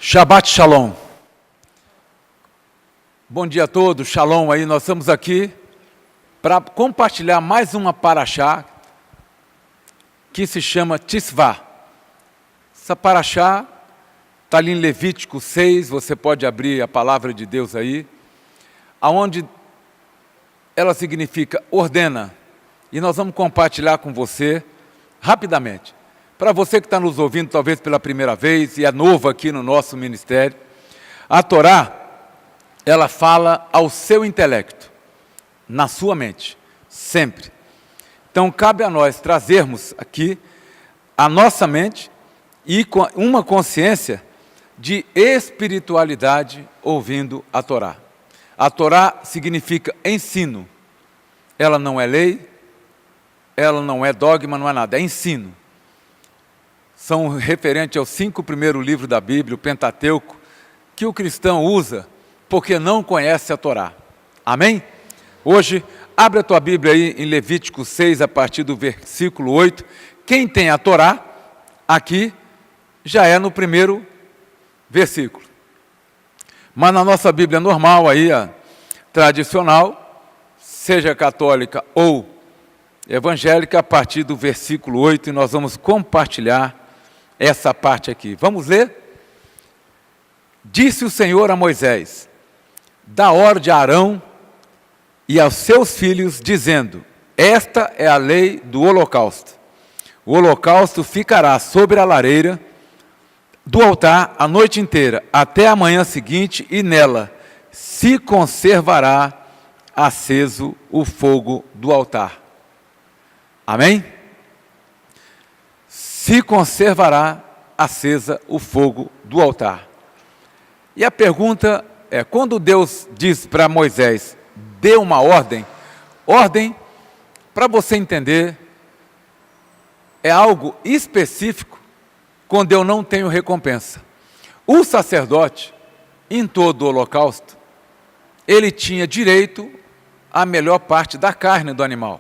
Shabbat Shalom. Bom dia a todos, Shalom aí. Nós estamos aqui para compartilhar mais uma paraxá que se chama Tisvá. Essa paraxá está ali em Levítico 6, você pode abrir a palavra de Deus aí, aonde ela significa ordena. E nós vamos compartilhar com você rapidamente. Para você que está nos ouvindo talvez pela primeira vez e é novo aqui no nosso ministério, a Torá, ela fala ao seu intelecto, na sua mente, sempre. Então cabe a nós trazermos aqui a nossa mente e com uma consciência de espiritualidade ouvindo a Torá. A Torá significa ensino. Ela não é lei, ela não é dogma, não é nada, é ensino. São referentes aos 5 primeiros livros da Bíblia, o Pentateuco, que o cristão usa porque não conhece a Torá. Amém? Hoje, abre a tua Bíblia aí em Levítico 6, a partir do versículo 8. Quem tem a Torá, aqui, já é no primeiro versículo. Mas na nossa Bíblia normal, aí, a tradicional, seja católica ou evangélica, a partir do versículo 8, e nós vamos compartilhar essa parte aqui. Vamos ler? Disse o Senhor a Moisés: dá ordem a Arão e aos seus filhos, dizendo: esta é a lei do holocausto. O holocausto ficará sobre a lareira do altar a noite inteira, até a manhã seguinte, e nela se conservará aceso o fogo do altar. Amém? Se conservará acesa o fogo do altar. E a pergunta é, quando Deus diz para Moisés, dê uma ordem, para você entender, é algo específico quando eu não tenho recompensa. O sacerdote, em todo o holocausto, ele tinha direito à melhor parte da carne do animal.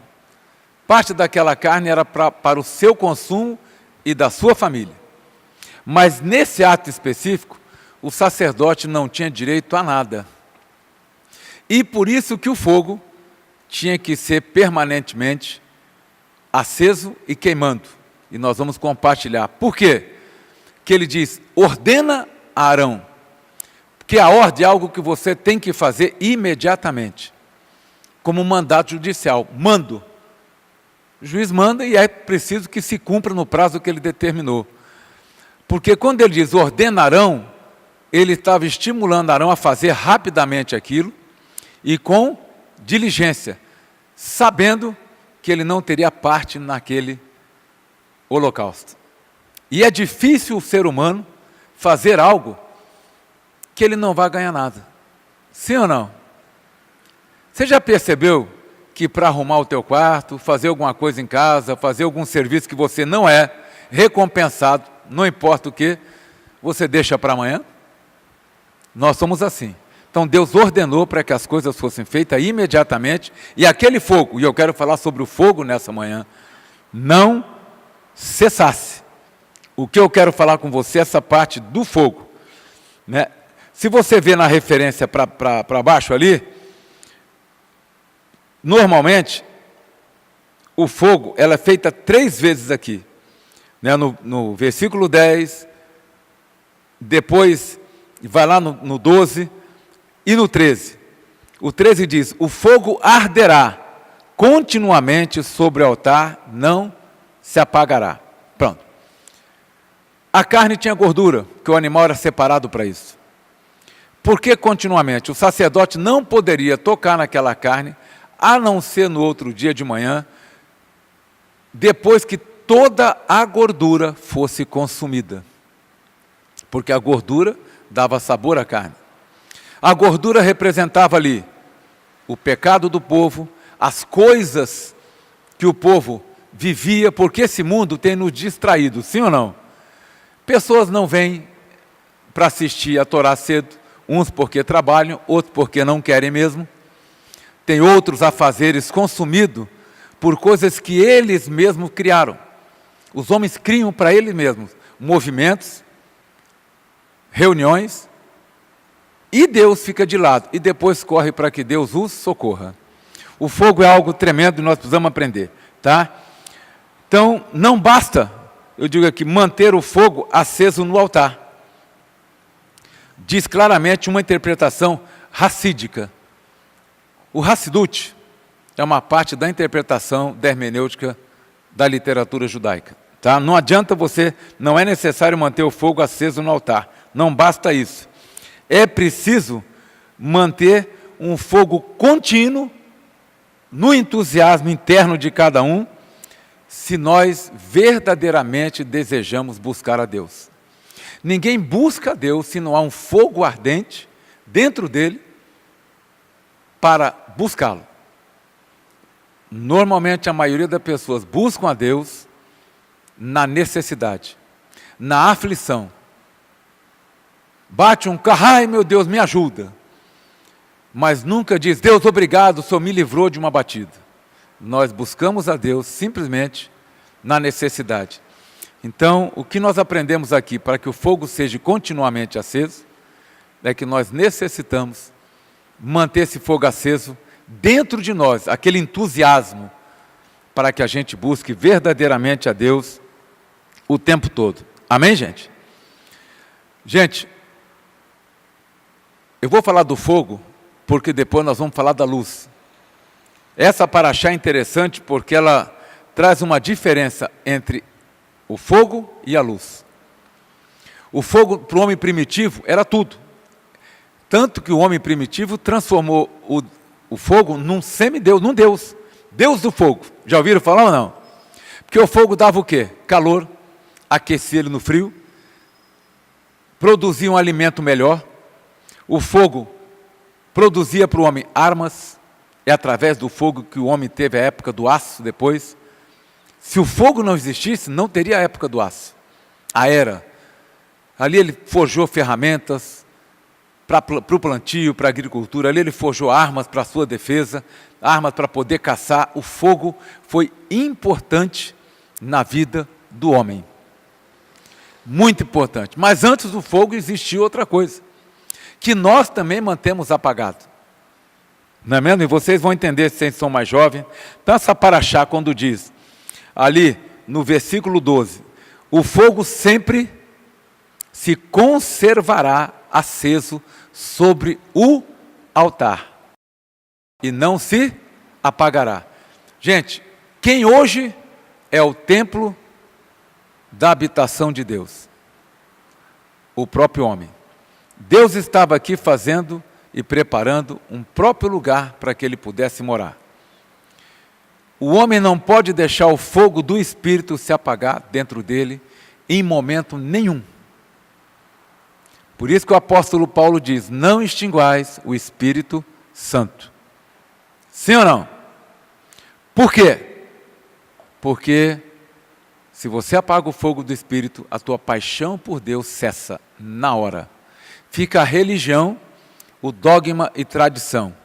Parte daquela carne era para o seu consumo e da sua família. Mas nesse ato específico, o sacerdote não tinha direito a nada. E por isso que o fogo tinha que ser permanentemente aceso e queimando. E nós vamos compartilhar. Por quê? Que ele diz, ordena a Arão. Porque a ordem é algo que você tem que fazer imediatamente. Como um mandato judicial. Mando. O juiz manda e é preciso que se cumpra no prazo que ele determinou. Porque quando ele diz ordena Arão, ele estava estimulando Arão a fazer rapidamente aquilo e com diligência, sabendo que ele não teria parte naquele holocausto. E é difícil o ser humano fazer algo que ele não vai ganhar nada. Sim ou não? Você já percebeu que para arrumar o teu quarto, fazer alguma coisa em casa, fazer algum serviço que você não é recompensado, não importa o que, você deixa para amanhã? Nós somos assim. Então Deus ordenou para que as coisas fossem feitas imediatamente, e aquele fogo, e eu quero falar sobre o fogo nessa manhã, não cessasse. O que eu quero falar com você é essa parte do fogo, né? Se você vê na referência para baixo ali, normalmente, o fogo, ela é feita 3 vezes aqui, né? No versículo 10, depois vai lá no 12 e no 13. O 13 diz, o fogo arderá continuamente sobre o altar, não se apagará. Pronto. A carne tinha gordura, porque o animal era separado para isso. Por que continuamente? O sacerdote não poderia tocar naquela carne, a não ser no outro dia de manhã, depois que toda a gordura fosse consumida. Porque a gordura dava sabor à carne. A gordura representava ali o pecado do povo, as coisas que o povo vivia, porque esse mundo tem nos distraído, sim ou não? Pessoas não vêm para assistir a Torá cedo, uns porque trabalham, outros porque não querem mesmo. Tem outros afazeres consumidos por coisas que eles mesmos criaram. Os homens criam para eles mesmos movimentos, reuniões, e Deus fica de lado, e depois corre para que Deus os socorra. O fogo é algo tremendo e nós precisamos aprender, tá? Então, não basta, eu digo aqui, manter o fogo aceso no altar. Diz claramente uma interpretação racídica. O Hassidut é uma parte da interpretação da hermenêutica da literatura judaica. Tá? Não adianta você, não é necessário manter o fogo aceso no altar. Não basta isso. É preciso manter um fogo contínuo no entusiasmo interno de cada um, se nós verdadeiramente desejamos buscar a Deus. Ninguém busca a Deus se não há um fogo ardente dentro dele para buscá-lo. Normalmente a maioria das pessoas buscam a Deus na necessidade, na aflição. Bate um carro, ai meu Deus, me ajuda. Mas nunca diz, Deus, obrigado, o Senhor me livrou de uma batida. Nós buscamos a Deus simplesmente na necessidade. Então, o que nós aprendemos aqui, para que o fogo seja continuamente aceso, é que nós necessitamos manter esse fogo aceso dentro de nós, aquele entusiasmo, para que a gente busque verdadeiramente a Deus o tempo todo. Amém, gente? Gente, eu vou falar do fogo, porque depois nós vamos falar da luz. Essa paraxá é interessante porque ela traz uma diferença entre o fogo e a luz. O fogo para o homem primitivo era tudo. Tanto que o homem primitivo transformou o fogo num semideus, num Deus. Deus do fogo. Já ouviram falar ou não? Porque o fogo dava o quê? Calor, aquecia ele no frio, produzia um alimento melhor. O fogo produzia para o homem armas. É através do fogo que o homem teve a época do aço depois. Se o fogo não existisse, não teria a época do aço. A era. Ali ele forjou ferramentas para o plantio, para a agricultura. Ali ele forjou armas para a sua defesa, armas para poder caçar. O fogo foi importante na vida do homem. Muito importante. Mas antes do fogo existia outra coisa, que nós também mantemos apagado. Não é mesmo? E vocês vão entender se vocês são mais jovens. Então essa paraxá, quando diz, ali no versículo 12, o fogo sempre se conservará aceso sobre o altar e não se apagará. Gente, quem hoje é o templo da habitação de Deus? O próprio homem. Deus estava aqui fazendo e preparando um próprio lugar para que ele pudesse morar. O homem não pode deixar o fogo do Espírito se apagar dentro dele em momento nenhum. Por isso que o apóstolo Paulo diz, não extinguais o Espírito Santo. Sim ou não? Por quê? Porque se você apaga o fogo do Espírito, a tua paixão por Deus cessa na hora. Fica a religião, o dogma e tradição.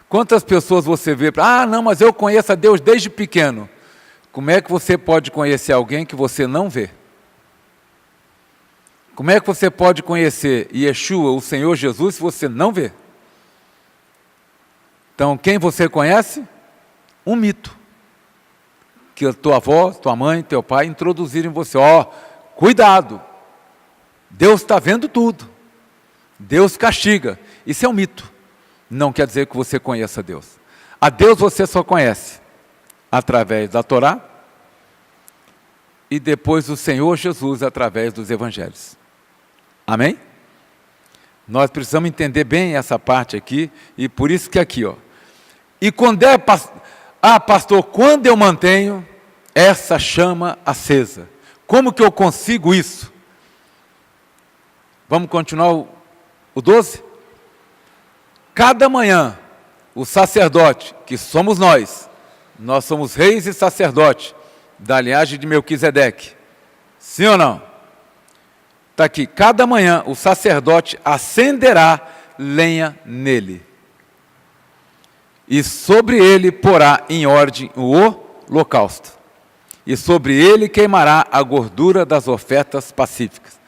Quantas pessoas você vê, não, mas eu conheço a Deus desde pequeno. Como é que você pode conhecer alguém que você não vê? Como é que você pode conhecer Yeshua, o Senhor Jesus, se você não vê? Então, quem você conhece? Um mito. Que a tua avó, tua mãe, teu pai introduziram em você. Cuidado, Deus está vendo tudo. Deus castiga. Isso é um mito. Não quer dizer que você conheça Deus. A Deus você só conhece através da Torá e depois do Senhor Jesus através dos Evangelhos. Amém? Nós precisamos entender bem essa parte aqui, e por isso que aqui, e quando pastor, quando eu mantenho essa chama acesa, como que eu consigo isso? Vamos continuar o 12? Cada manhã, o sacerdote, que somos nós somos reis e sacerdotes da linhagem de Melquisedeque. Sim ou não? Está aqui, cada manhã o sacerdote acenderá lenha nele, e sobre ele porá em ordem o holocausto, e sobre ele queimará a gordura das ofertas pacíficas.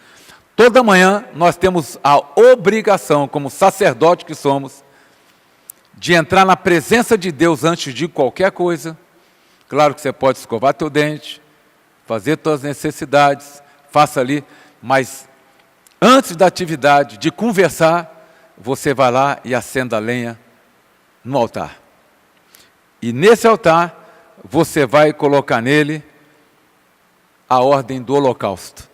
Toda manhã nós temos a obrigação, como sacerdote que somos, de entrar na presença de Deus antes de qualquer coisa. Claro que você pode escovar teu dente, fazer tuas necessidades, faça ali, mas antes da atividade de conversar, você vai lá e acenda a lenha no altar. E nesse altar, você vai colocar nele a ordem do holocausto.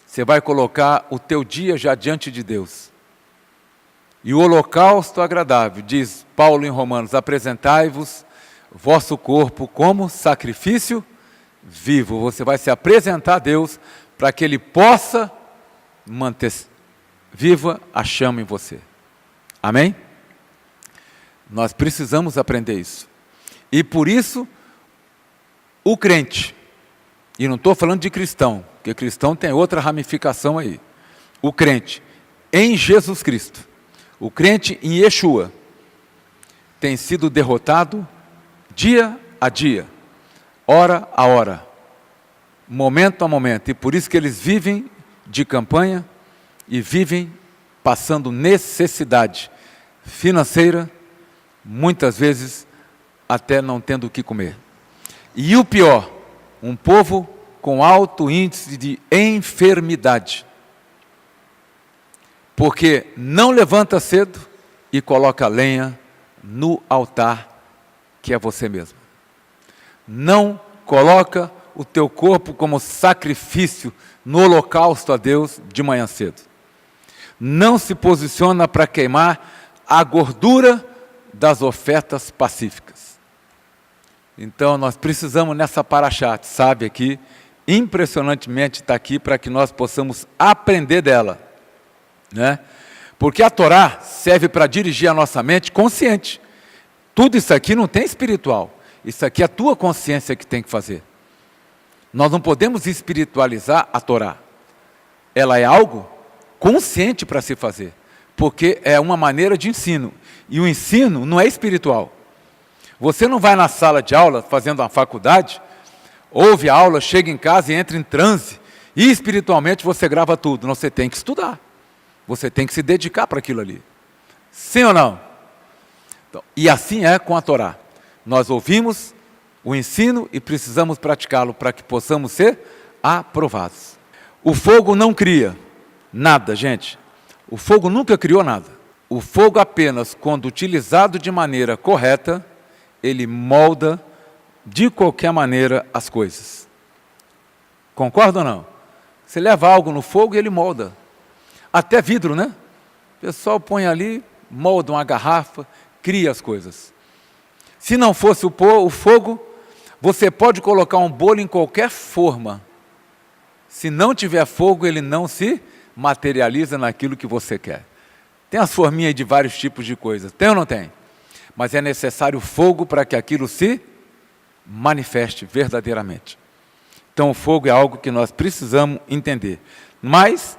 Você vai colocar o teu dia já diante de Deus. E o holocausto agradável, diz Paulo em Romanos, apresentai-vos vosso corpo como sacrifício vivo. Você vai se apresentar a Deus para que Ele possa manter viva a chama em você. Amém? Nós precisamos aprender isso. E por isso, o crente, e não estou falando de cristão, porque cristão tem outra ramificação aí. O crente em Jesus Cristo, o crente em Yeshua, tem sido derrotado dia a dia, hora a hora, momento a momento. E por isso que eles vivem de campanha e vivem passando necessidade financeira, muitas vezes até não tendo o que comer. E o pior, um povo com alto índice de enfermidade, porque não levanta cedo e coloca lenha no altar, que é você mesmo. Não coloca o teu corpo como sacrifício no holocausto a Deus de manhã cedo. Não se posiciona para queimar a gordura das ofertas pacíficas. Então nós precisamos nessa paraxá, sabe, aqui, impressionantemente está aqui para que nós possamos aprender dela, né? Porque a Torá serve para dirigir a nossa mente consciente. Tudo isso aqui não tem espiritual. Isso aqui é a tua consciência que tem que fazer. Nós não podemos espiritualizar a Torá. Ela é algo consciente para se fazer, porque é uma maneira de ensino. E o ensino não é espiritual. Você não vai na sala de aula, fazendo uma faculdade, ouve a aula, chega em casa e entra em transe, e espiritualmente você grava tudo. Não, você tem que estudar. Você tem que se dedicar para aquilo ali. Sim ou não? Então, e assim é com a Torá. Nós ouvimos o ensino e precisamos praticá-lo para que possamos ser aprovados. O fogo não cria nada, gente. O fogo nunca criou nada. O fogo apenas, quando utilizado de maneira correta, ele molda de qualquer maneira as coisas. Concorda ou não? Você leva algo no fogo e ele molda. Até vidro, né? O pessoal põe ali, molda uma garrafa, cria as coisas. Se não fosse o fogo, você pode colocar um bolo em qualquer forma. Se não tiver fogo, ele não se materializa naquilo que você quer. Tem as forminhas de vários tipos de coisas. Tem ou não tem? Mas é necessário fogo para que aquilo se manifeste verdadeiramente. Então o fogo é algo que nós precisamos entender. Mas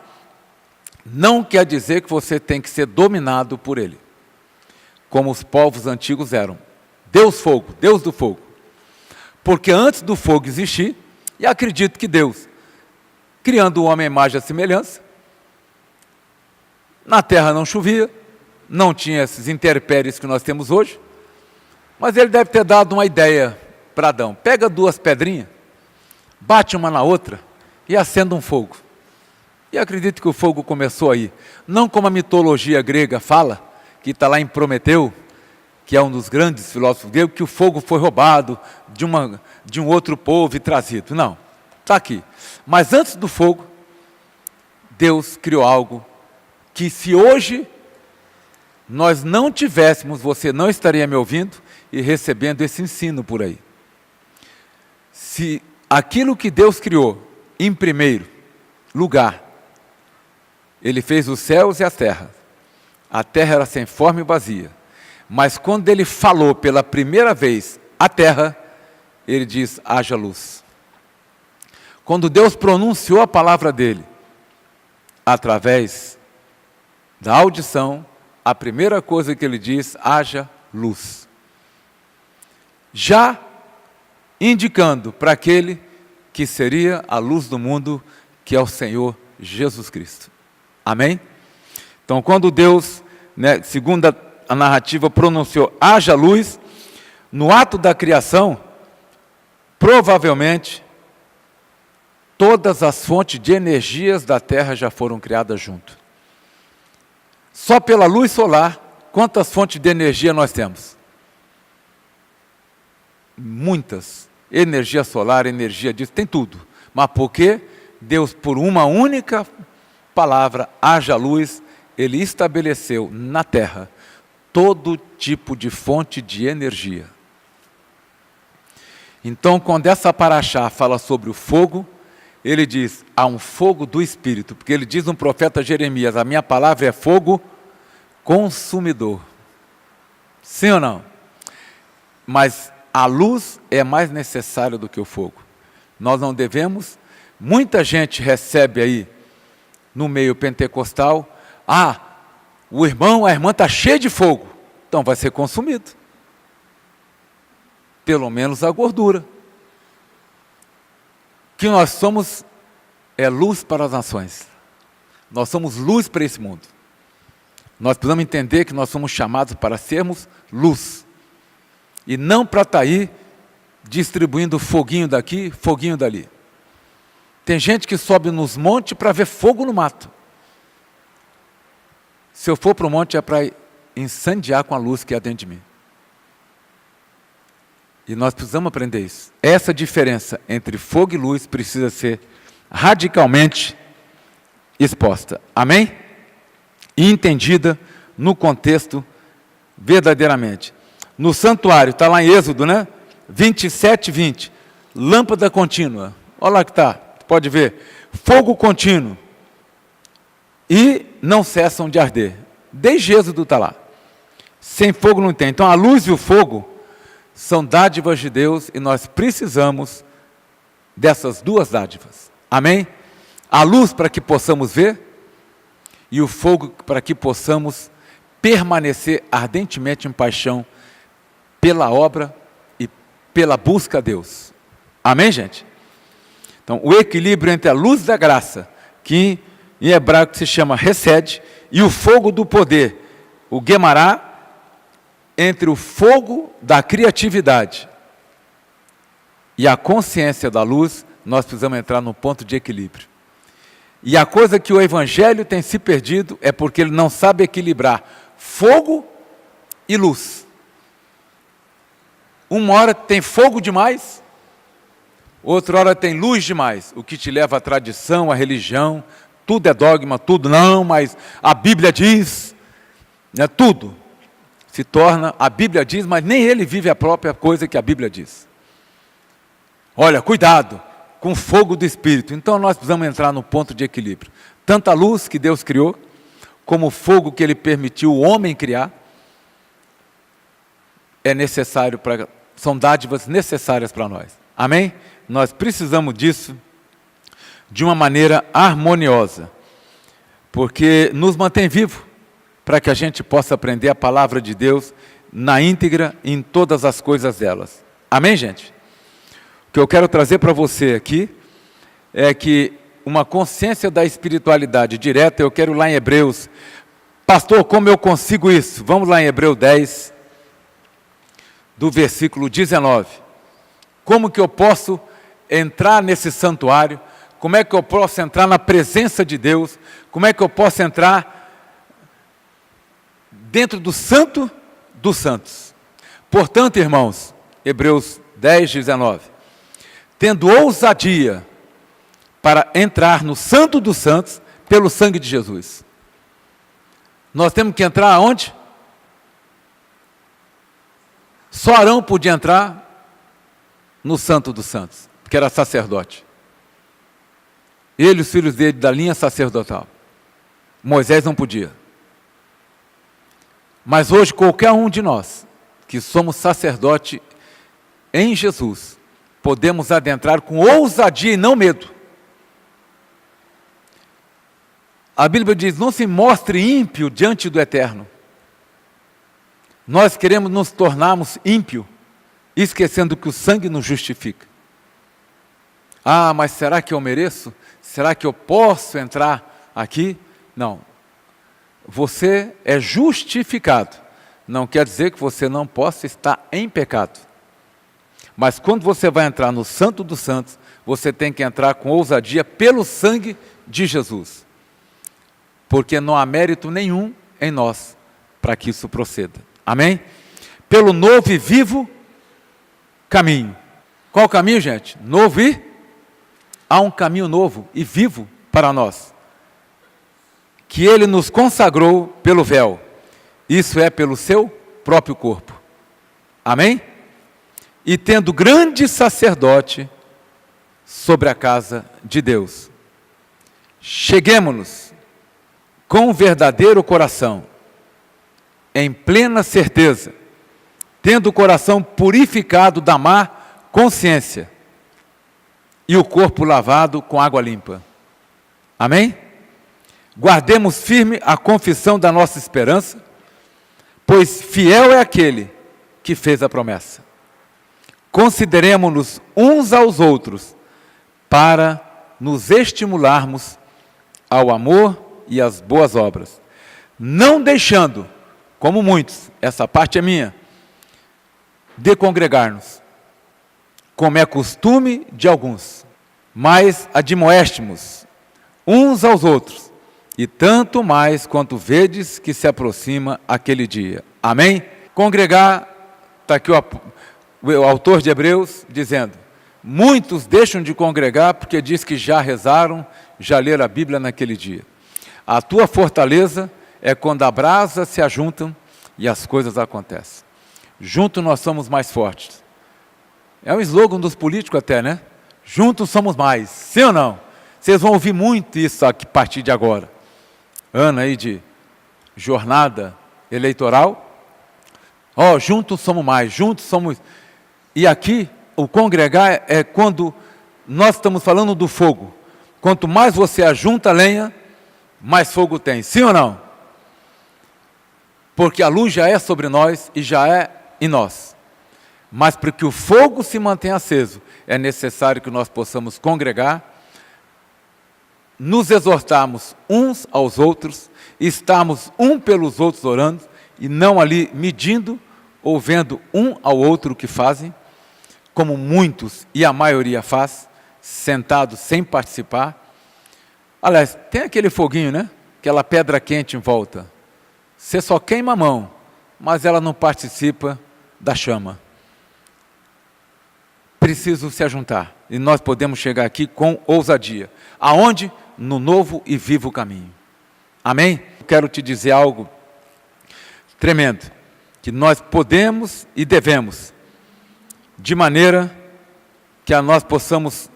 não quer dizer que você tem que ser dominado por ele, como os povos antigos eram. Deus fogo, Deus do fogo. Porque antes do fogo existir, e acredito que Deus, criando o homem à imagem e semelhança, na terra não chovia, não tinha esses intempéries que nós temos hoje, mas ele deve ter dado uma ideia para Adão. Pega duas pedrinhas, bate uma na outra e acenda um fogo. E acredito que o fogo começou aí. Não como a mitologia grega fala, que está lá em Prometeu, que é um dos grandes filósofos gregos, que o fogo foi roubado de um outro povo e trazido. Não, está aqui. Mas antes do fogo, Deus criou algo que, se hoje nós não tivéssemos, você não estaria me ouvindo e recebendo esse ensino por aí. Se aquilo que Deus criou, em primeiro lugar, Ele fez os céus e a terra era sem forma e vazia, mas quando Ele falou pela primeira vez a terra, Ele diz, haja luz. Quando Deus pronunciou a palavra dEle, através da audição, a primeira coisa que Ele diz, haja luz. Já indicando para aquele que seria a luz do mundo, que é o Senhor Jesus Cristo. Amém? Então, quando Deus, segundo a narrativa, pronunciou haja luz, no ato da criação, provavelmente, todas as fontes de energias da Terra já foram criadas junto. Só pela luz solar, quantas fontes de energia nós temos? Muitas. Energia solar, energia disso, tem tudo. Mas por quê? Deus, por uma única palavra, haja luz, Ele estabeleceu na Terra todo tipo de fonte de energia. Então, quando essa paraxá fala sobre o fogo, ele diz, há um fogo do Espírito, porque ele diz no profeta Jeremias, a minha palavra é fogo consumidor. Sim ou não? Mas a luz é mais necessária do que o fogo. Nós não devemos, muita gente recebe aí, no meio pentecostal, o irmão, a irmã está cheia de fogo, então vai ser consumido. Pelo menos a gordura. Que nós somos luz para as nações. Nós somos luz para esse mundo. Nós precisamos entender que nós somos chamados para sermos luz. E não para estar aí distribuindo foguinho daqui, foguinho dali. Tem gente que sobe nos montes para ver fogo no mato. Se eu for para o monte é para incendiar com a luz que há dentro de mim. E nós precisamos aprender isso. Essa diferença entre fogo e luz precisa ser radicalmente exposta. Amém? E entendida no contexto verdadeiramente. No santuário, está lá em Êxodo, 27, 20. Lâmpada contínua. Olha lá que está, pode ver. Fogo contínuo. E não cessam de arder. Desde Êxodo está lá. Sem fogo não tem. Então a luz e o fogo são dádivas de Deus e nós precisamos dessas duas dádivas. Amém? A luz para que possamos ver e o fogo para que possamos permanecer ardentemente em paixão pela obra e pela busca a Deus. Amém, gente? Então, o equilíbrio entre a luz da graça, que em hebraico se chama Hesed, e o fogo do poder, o Gemará, entre o fogo da criatividade e a consciência da luz, nós precisamos entrar num ponto de equilíbrio. E a coisa que o Evangelho tem se perdido é porque ele não sabe equilibrar fogo e luz. Uma hora tem fogo demais, outra hora tem luz demais, o que te leva à tradição, à religião, tudo é dogma, tudo não, mas a Bíblia diz, tudo se torna, a Bíblia diz, mas nem ele vive a própria coisa que a Bíblia diz. Olha, cuidado com o fogo do Espírito. Então nós precisamos entrar no ponto de equilíbrio. Tanto a luz que Deus criou, como o fogo que Ele permitiu o homem criar, é necessário são dádivas necessárias para nós. Amém? Nós precisamos disso de uma maneira harmoniosa, porque nos mantém vivo, para que a gente possa aprender a palavra de Deus na íntegra em todas as coisas delas. Amém, gente? O que eu quero trazer para você aqui é que uma consciência da espiritualidade direta, eu quero lá em Hebreus. Pastor, como eu consigo isso? Vamos lá em Hebreus 10, do versículo 19. Como que eu posso entrar nesse santuário? Como é que eu posso entrar na presença de Deus? Como é que eu posso entrar dentro do santo dos santos? Portanto, irmãos, Hebreus 10, 19, tendo ousadia para entrar no santo dos santos pelo sangue de Jesus. Nós temos que entrar aonde? Só Arão podia entrar no santo dos santos, porque era sacerdote. Ele e os filhos dele da linha sacerdotal. Moisés não podia. Mas hoje qualquer um de nós, que somos sacerdote em Jesus, podemos adentrar com ousadia e não medo. A Bíblia diz, não se mostre ímpio diante do Eterno. Nós queremos nos tornarmos ímpio, esquecendo que o sangue nos justifica. Mas será que eu mereço? Será que eu posso entrar aqui? Não. Você é justificado. Não quer dizer que você não possa estar em pecado. Mas quando você vai entrar no Santo dos Santos, você tem que entrar com ousadia pelo sangue de Jesus. Porque não há mérito nenhum em nós para que isso proceda. Amém? Pelo novo e vivo caminho. Qual o caminho, gente? Novo e... Há um caminho novo e vivo para nós. Que Ele nos consagrou pelo véu. Isso é pelo seu próprio corpo. Amém? E tendo grande sacerdote sobre a casa de Deus. Cheguemo-nos com verdadeiro coração, em plena certeza, tendo o coração purificado da má consciência e o corpo lavado com água limpa. Amém? Guardemos firme a confissão da nossa esperança, pois fiel é aquele que fez a promessa. Consideremo-nos uns aos outros para nos estimularmos ao amor e às boas obras, não deixando, como muitos, essa parte é minha, de congregar-nos, como é costume de alguns, mas admoeste-nos uns aos outros, e tanto mais quanto vedes que se aproxima aquele dia. Amém? Congregar, está aqui o autor de Hebreus dizendo, muitos deixam de congregar porque diz que já rezaram, já leram a Bíblia naquele dia. A tua fortaleza é quando a brasa se ajuntam e as coisas acontecem. Juntos nós somos mais fortes. É um slogan dos políticos até, né? Juntos somos mais. Sim ou não? Vocês vão ouvir muito isso aqui a partir de agora. Ano aí de jornada eleitoral. Juntos somos mais, juntos somos... E aqui, o congregar é quando nós estamos falando do fogo. Quanto mais você ajunta lenha, mais fogo tem. Sim ou não? Porque a luz já é sobre nós e já é em nós. Mas para que o fogo se mantenha aceso, é necessário que nós possamos congregar, nos exortarmos uns aos outros, estarmos um pelos outros orando, e não ali medindo ou vendo um ao outro o que fazem, como muitos e a maioria faz, sentados sem participar. Aliás, tem aquele foguinho, né? Aquela pedra quente em volta. Você só queima a mão, mas ela não participa da chama. Preciso se ajuntar, e nós podemos chegar aqui com ousadia. Aonde? No novo e vivo caminho. Amém? Quero te dizer algo tremendo, que nós podemos e devemos, de maneira que nós possamos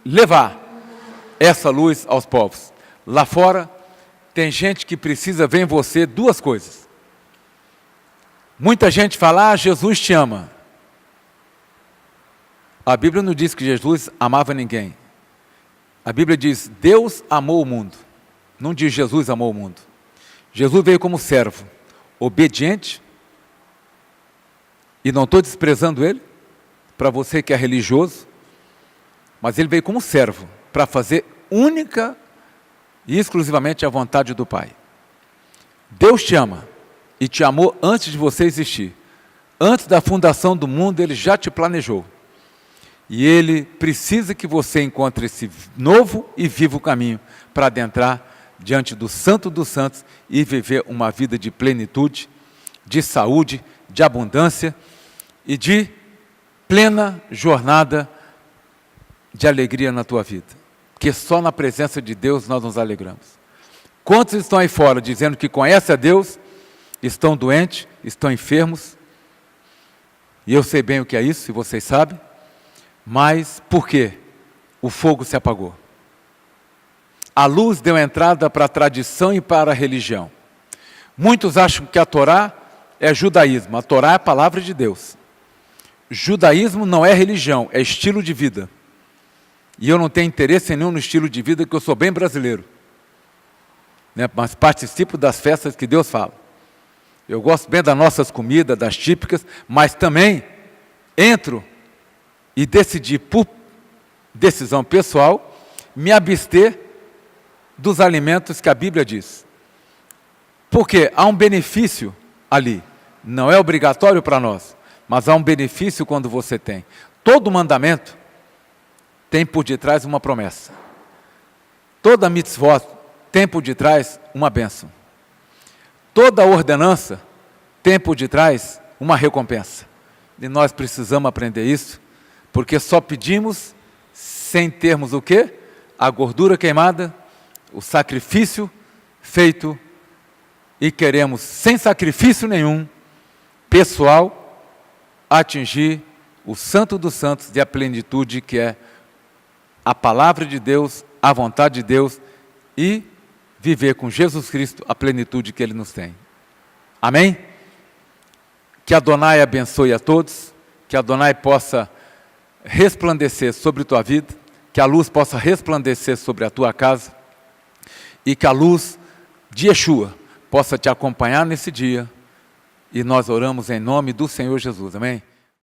levar essa luz aos povos. Lá fora, tem gente que precisa ver em você duas coisas. Muita gente fala, Jesus te ama. A Bíblia não diz que Jesus amava ninguém. A Bíblia diz, Deus amou o mundo. Não diz Jesus amou o mundo. Jesus veio como servo, obediente, e não estou desprezando ele, para você que é religioso, mas ele veio como servo, para fazer única e exclusivamente a vontade do Pai. Deus te ama, e te amou antes de você existir. Antes da fundação do mundo, Ele já te planejou. E Ele precisa que você encontre esse novo e vivo caminho para adentrar diante do Santo dos Santos e viver uma vida de plenitude, de saúde, de abundância e de plena jornada de alegria na tua vida. Porque só na presença de Deus nós nos alegramos. Quantos estão aí fora dizendo que conhecem a Deus, estão doentes, estão enfermos, e eu sei bem o que é isso, e vocês sabem, mas por quê? O fogo se apagou. A luz deu entrada para a tradição e para a religião. Muitos acham que a Torá é judaísmo. A Torá é a palavra de Deus. Judaísmo não é religião, é estilo de vida. E eu não tenho interesse nenhum no estilo de vida, porque eu sou bem brasileiro. Né? Mas participo das festas que Deus fala. Eu gosto bem das nossas comidas, das típicas, mas também entro e decidi, por decisão pessoal, me abster dos alimentos que a Bíblia diz. Porque há um benefício ali. Não é obrigatório para nós, mas há um benefício quando você tem. Todo mandamento tem por detrás uma promessa. Toda mitzvot tem por detrás uma bênção. Toda ordenança tem por detrás uma recompensa. E nós precisamos aprender isso, porque só pedimos sem termos o quê? A gordura queimada, o sacrifício feito, e queremos, sem sacrifício nenhum, pessoal, atingir o Santo dos Santos e a plenitude que é a palavra de Deus, a vontade de Deus, e viver com Jesus Cristo a plenitude que Ele nos tem. Amém? Que Adonai abençoe a todos, que Adonai possa resplandecer sobre tua vida, que a luz possa resplandecer sobre a tua casa, e que a luz de Yeshua possa te acompanhar nesse dia, e nós oramos em nome do Senhor Jesus, amém?